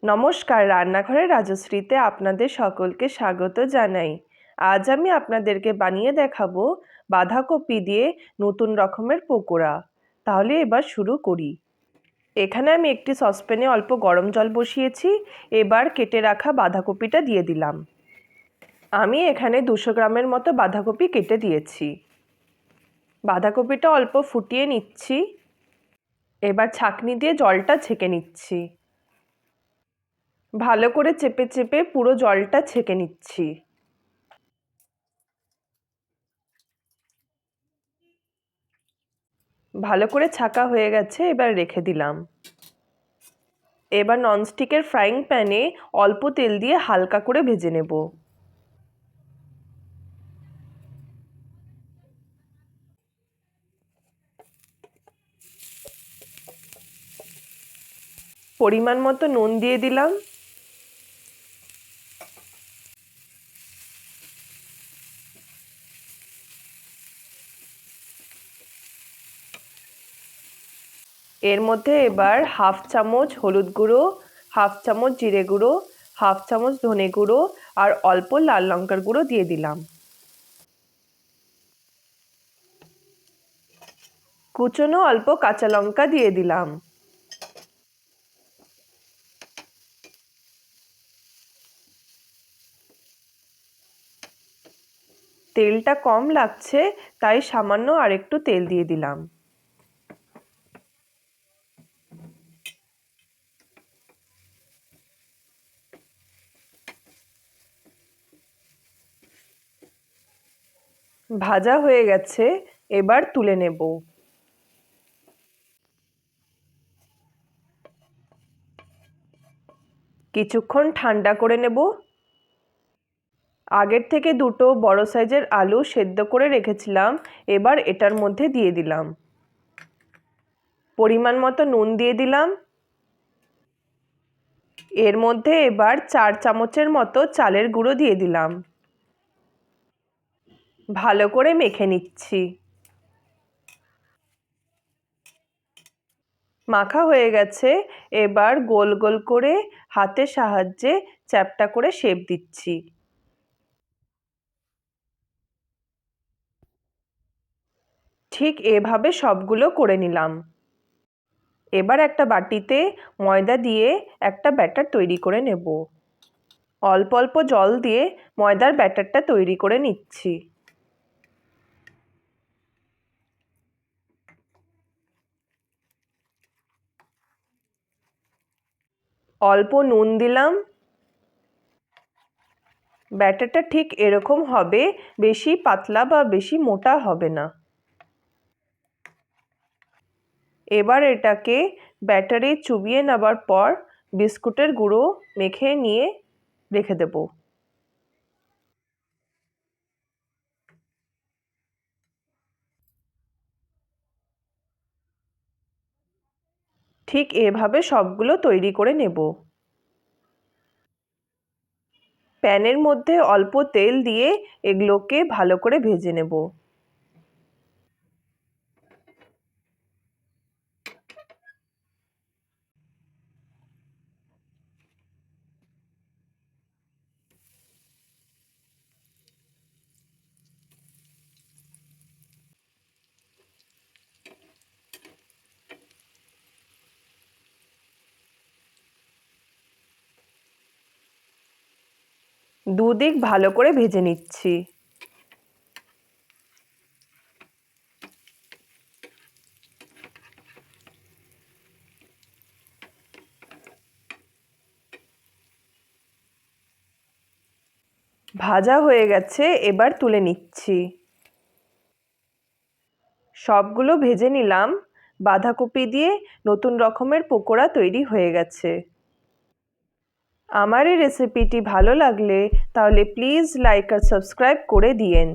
নমস্কার, রান্নাঘরে রাজশ্রীতে আপনাদের সকলকে স্বাগত জানাই। আজ আমি আপনাদেরকে বানিয়ে দেখাবো বাঁধাকপি দিয়ে নতুন রকমের পকোড়া। তাহলে এবার শুরু করি। এখানে আমি একটি সসপ্যানে অল্প গরম জল বসিয়েছি। এবার কেটে রাখা বাঁধাকপিটা দিয়ে দিলাম। আমি এখানে 200 গ্রামের মতো বাঁধাকপি কেটে দিয়েছি। বাঁধাকপিটা অল্প ফুটিয়ে নিচ্ছি। এবার ছাঁকনি দিয়ে জলটা ছেঁকে নিচ্ছি। ভালো করে চেপে চেপে পুরো জলটা ছেঁকে নিচ্ছি। ভালো করে ছাঁকা হয়ে গেছে, এবার রেখে দিলাম। এবার ননস্টিকের ফ্রাইং প্যানে অল্প তেল দিয়ে হালকা করে ভেজে নেব। পরিমাণ মতো নুন দিয়ে দিলাম। এর মধ্যে এবার হাফ চামচ হলুদ গুঁড়ো, হাফ চামচ জিরে গুঁড়ো, হাফ চামচ ধনে গুঁড়ো আর অল্প লাল লঙ্কার গুঁড়ো দিয়ে দিলাম। কুচনো অল্প কাঁচা লঙ্কা দিয়ে দিলাম। তেলটা কম লাগছে, তাই সামান্য আরেকটু তেল দিয়ে দিলাম। ভাজা হয়ে গেছে, এবার তুলে নেব। কিছুক্ষণ ঠান্ডা করে নেব। আগের থেকে দুটো বড় সাইজের আলু সেদ্ধ করে রেখেছিলাম, এবার এটার মধ্যে দিয়ে দিলাম। পরিমাণ মতো নুন দিয়ে দিলাম। এর মধ্যে এবার 4 চামচের মতো চালের গুঁড়ো দিয়ে দিলাম। ভালো করে মেখে নিচ্ছি। মাখা হয়ে গেছে, এবার গোল গোল করে হাতের সাহায্যে চ্যাপ্টা করে শেপ দিচ্ছি। ঠিক এভাবে সবগুলো করে নিলাম। এবার একটা বাটিতে ময়দা দিয়ে একটা ব্যাটার তৈরি করে নেব। অল্প অল্প জল দিয়ে ময়দার ব্যাটারটা তৈরি করে নিচ্ছি। অল্প নুন দিলাম। ব্যাটারটা ঠিক এরকম হবে, বেশি পাতলা বা বেশি মোটা হবে না। এবার এটাকে ব্যাটারে চুবিয়ে নেবার পর বিস্কুটের গুঁড়ো মেখে নিয়ে রেখে দেব। ঠিক এভাবে সবগুলো তৈরি করে নেব। প্যানের মধ্যে অল্প তেল দিয়ে এগুলোকে ভালো করে ভেজে নেব। দুদিক ভালো করে ভেজে নিচ্ছি। ভাজা হয়ে গেছে, এবার তুলে নিচ্ছি। সবগুলো ভেজে নিলাম। বাঁধাকপি দিয়ে নতুন রকমের পকোড়া তৈরি হয়ে গেছে। আমার এই রেসিপিটি ভালো লাগলে তাহলে প্লিজ লাইক আর সাবস্ক্রাইব করে দিয়েন।